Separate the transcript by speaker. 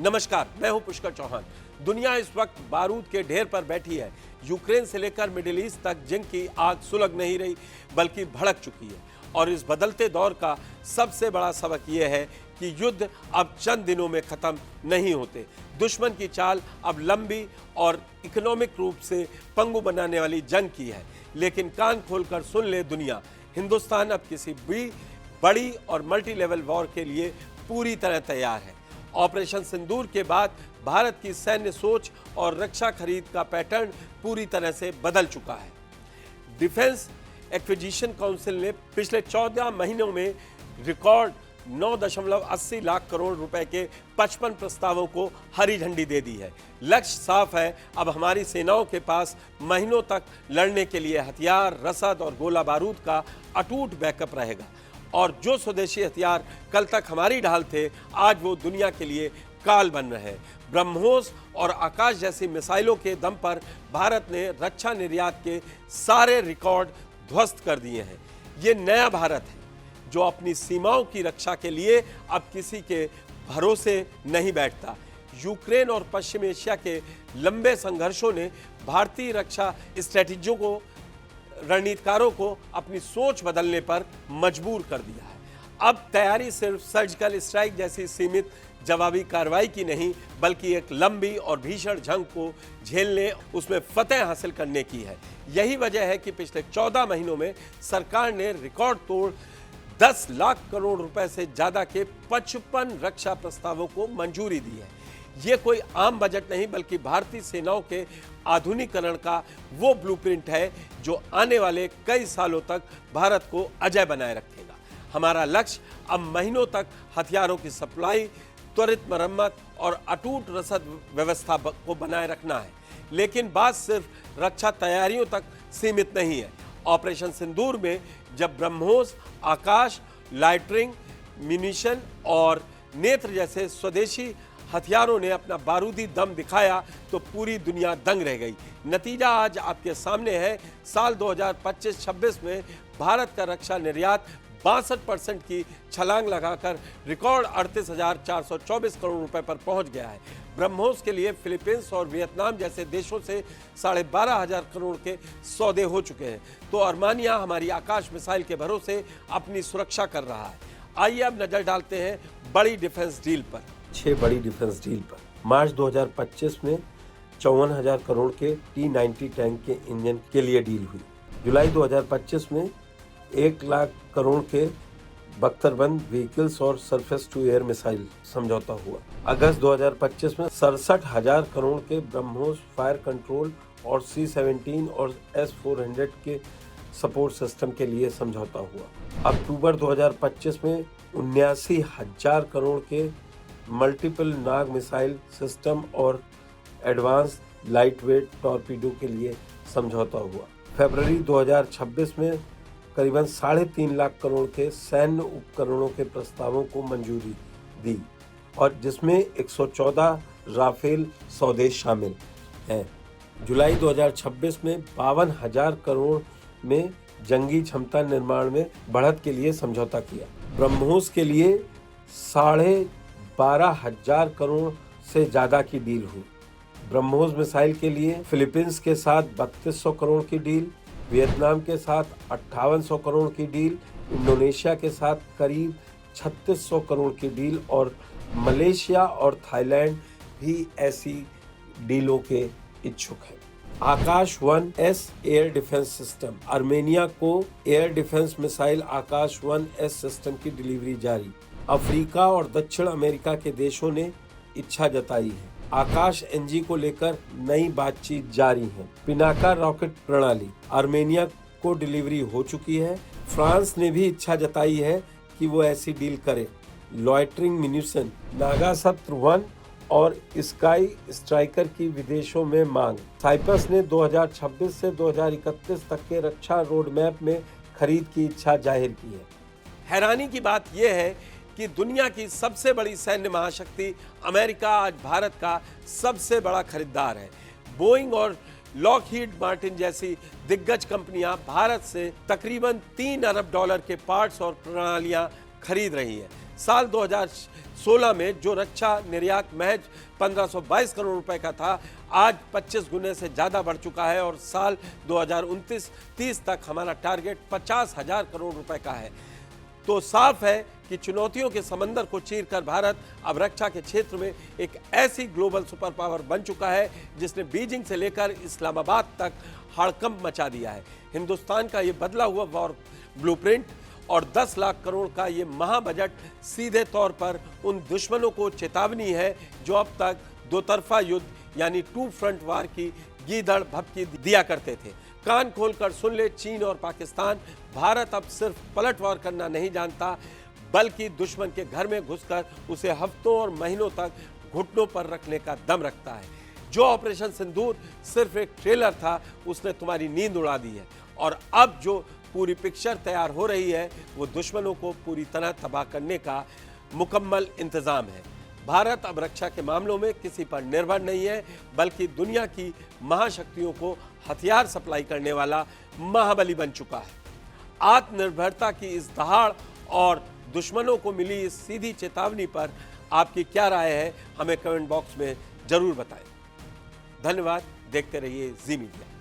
Speaker 1: नमस्कार, मैं हूं पुष्कर चौहान। दुनिया इस वक्त बारूद के ढेर पर बैठी है। यूक्रेन से लेकर मिडिल ईस्ट तक जंग की आग सुलग नहीं रही बल्कि भड़क चुकी है। और इस बदलते दौर का सबसे बड़ा सबक यह है कि युद्ध अब चंद दिनों में खत्म नहीं होते। दुश्मन की चाल अब लंबी और इकोनॉमिक रूप से पंगु बनाने वाली जंग की है। लेकिन कान खोलकर सुन ले दुनिया, हिंदुस्तान अब किसी भी बड़ी और मल्टी लेवल वॉर के लिए पूरी तरह तैयार है। ऑपरेशन सिंदूर के बाद भारत की सैन्य सोच और रक्षा खरीद का पैटर्न पूरी तरह से बदल चुका है। डिफेंस एक्विजिशन काउंसिल ने पिछले 14 महीनों में रिकॉर्ड 9.80 लाख करोड़ रुपए के 55 प्रस्तावों को हरी झंडी दे दी है। लक्ष्य साफ है, अब हमारी सेनाओं के पास महीनों तक लड़ने के लिए हथियार, रसद और गोला बारूद का अटूट बैकअप रहेगा। और जो स्वदेशी हथियार कल तक हमारी ढाल थे, आज वो दुनिया के लिए काल बन रहे हैं। ब्रह्मोस और आकाश जैसी मिसाइलों के दम पर भारत ने रक्षा निर्यात के सारे रिकॉर्ड ध्वस्त कर दिए हैं। ये नया भारत है जो अपनी सीमाओं की रक्षा के लिए अब किसी के भरोसे नहीं बैठता। यूक्रेन और पश्चिम एशिया के लंबे संघर्षों ने भारतीय रक्षा स्ट्रेटेजियों को, रणनीतिकारों को अपनी सोच बदलने पर मजबूर कर दिया है। अब तैयारी सिर्फ सर्जिकल स्ट्राइक जैसी सीमित जवाबी कार्रवाई की नहीं, बल्कि एक लंबी और भीषण जंग को झेलने, उसमें फतेह हासिल करने की है। यही वजह है कि पिछले 14 महीनों में सरकार ने रिकॉर्ड तोड़ 10 लाख करोड़ रुपए से ज्यादा के 55 रक्षा प्रस्तावों को मंजूरी दी है। ये कोई आम बजट नहीं, बल्कि भारतीय सेनाओं के आधुनिकीकरण का वो ब्लूप्रिंट है जो आने वाले कई सालों तक भारत को अजेय बनाए रखेगा। हमारा लक्ष्य अब महीनों तक हथियारों की सप्लाई, त्वरित मरम्मत और अटूट रसद व्यवस्था को बनाए रखना है। लेकिन बात सिर्फ रक्षा तैयारियों तक सीमित नहीं है। ऑपरेशन सिंदूर में जब ब्रह्मोस, आकाश, लाइटरिंग, म्यूनिशन और नेत्र जैसे स्वदेशी हथियारों ने अपना बारूदी दम दिखाया तो पूरी दुनिया दंग रह गई। नतीजा आज आपके सामने है। साल 2025-26 में भारत का रक्षा निर्यात 62% की छलांग लगाकर रिकॉर्ड 38,424 करोड़ रुपए पर पहुंच गया है। ब्रह्मोस के लिए फिलीपींस और वियतनाम जैसे देशों से 12,500 करोड़ के सौदे हो चुके हैं। तो अर्मानिया हमारी आकाश मिसाइल के भरोसे अपनी सुरक्षा कर रहा है। आइए अब नजर डालते हैं बड़ी डिफेंस डील पर।
Speaker 2: 6 बड़ी डिफेंस डील पर मार्च 2025 में 54,000 करोड़ के T-90 टैंक के इंजन के लिए डील हुई। जुलाई 2025 में 1 लाख करोड़ के बख्तरबंद व्हीकल्स और सरफेस टू एयर मिसाइल समझौता हुआ। अगस्त 2025 में 67,000 करोड़ के ब्रह्मोस फायर कंट्रोल और C-17 और S-400 के सपोर्ट सिस्टम के लिए समझौता हुआ। अक्टूबर 2025 में 79,000 करोड़ के मल्टीपल नाग मिसाइल सिस्टम और एडवांस लाइटवेट टॉर्पीडो के लिए समझौता हुआ। फरवरी 2026 में करीबन 3.5 लाख करोड़ के सैन्य उपकरणों के प्रस्तावों को मंजूरी दी, और जिसमें 114 राफेल सौदे शामिल हैं। जुलाई 2026 में 52,000 करोड़ में जंगी क्षमता निर्माण में बढ़त के लिए समझौता किया। ब्रह्मोस के लिए 12,500 करोड़ से ज्यादा की डील हुई। ब्रह्मोस मिसाइल के लिए फिलीपींस के साथ 3200 करोड़ की डील, वियतनाम के साथ 5800 करोड़ की डील, इंडोनेशिया के साथ करीब 3600 करोड़ की डील, और मलेशिया और थाईलैंड भी ऐसी डीलों के इच्छुक हैं। आकाश 1S air defence system, Armenia को एयर डिफेंस मिसाइल आकाश 1S सिस्टम की डिलीवरी जारी। अफ्रीका और दक्षिण अमेरिका के देशों ने इच्छा जताई है। आकाश NG को लेकर नई बातचीत जारी है। पिनाका रॉकेट प्रणाली आर्मेनिया को डिलीवरी हो चुकी है। फ्रांस ने भी इच्छा जताई है कि वो ऐसी डील करे। लॉयटरिंग म्यूनिशन, नागास्त्र 1 और स्काई स्ट्राइकर की विदेशों में मांग। साइप्रस ने 2026 से 2031 तक के रक्षा रोड मैप में खरीद की इच्छा जाहिर की है।
Speaker 1: हैरानी की बात यह है कि दुनिया की सबसे बड़ी सैन्य महाशक्ति अमेरिका आज भारत का सबसे बड़ा खरीदार है। बोइंग और लॉकहीड मार्टिन जैसी दिग्गज कंपनियां भारत से तकरीबन $3 अरब के पार्ट्स और प्रणालियां खरीद रही हैं। साल 2016 में जो रक्षा निर्यात महज 1522 करोड़ रुपए का था, आज 25 गुने से ज़्यादा बढ़ चुका है और साल 2029-30 तक हमारा टारगेट 50,000 करोड़ रुपए का है। तो साफ है कि चुनौतियों के समंदर को चीरकर भारत अब रक्षा के क्षेत्र में एक ऐसी ग्लोबल सुपर पावर बन चुका है जिसने बीजिंग से लेकर इस्लामाबाद तक हड़कंप मचा दिया है। हिंदुस्तान का ये बदला हुआ वॉर ब्लूप्रिंट और 10 लाख करोड़ का ये महाबजट सीधे तौर पर उन दुश्मनों को चेतावनी है जो अब तक दो तरफा युद्ध यानी टू फ्रंट वार की गीदड़ भभकी दिया करते थे। कान खोलकर सुन ले चीन और पाकिस्तान, भारत अब सिर्फ पलटवार करना नहीं जानता बल्कि दुश्मन के घर में घुसकर उसे हफ्तों और महीनों तक घुटनों पर रखने का दम रखता है। जो ऑपरेशन सिंदूर सिर्फ एक ट्रेलर था, उसने तुम्हारी नींद उड़ा दी है और अब जो पूरी पिक्चर तैयार हो रही है वो दुश्मनों को पूरी तरह तबाह करने का मुकम्मल इंतजाम है। भारत अब रक्षा के मामलों में किसी पर निर्भर नहीं है बल्कि दुनिया की महाशक्तियों को हथियार सप्लाई करने वाला महाबली बन चुका है। आत्मनिर्भरता की इस दहाड़ और दुश्मनों को मिली इस सीधी चेतावनी पर आपकी क्या राय है, हमें कमेंट बॉक्स में जरूर बताएं। धन्यवाद। देखते रहिए जी मीडिया।